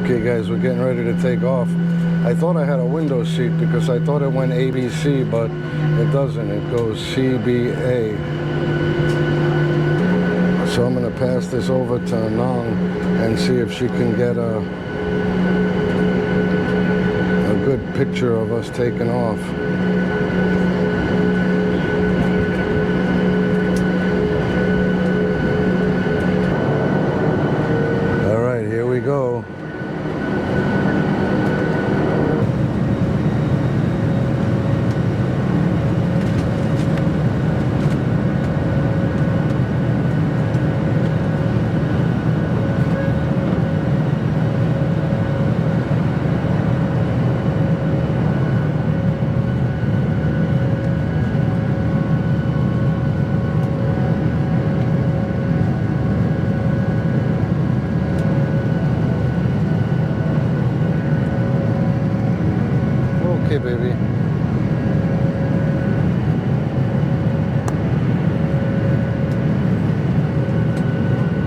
Okay guys, we're getting ready to take off. I thought I had a window seat because I thought it went ABC, but it doesn't. It goes CBA. So I'm going to pass this over to Nong and see if she can get a good picture of us taking off. All right, here we go. Okay, baby.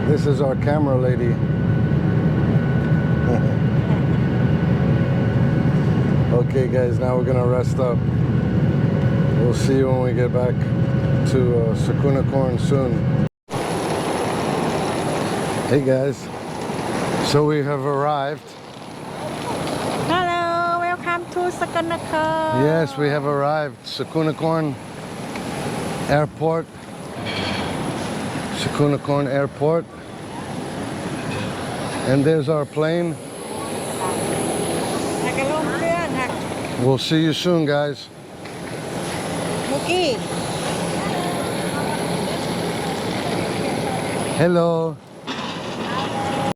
This is our camera lady. Okay, guys, now we're gonna rest up. We'll see you when we get back to Sakon Nakhon soon. Hey, guys. So we have arrived. Hello, welcome to Sakon Nakhon. Yes, we have arrived. Sakon Nakhon Airport. Sakon Nakhon Airport. And there's our plane. We'll see you soon, guys. Mookie. Hello.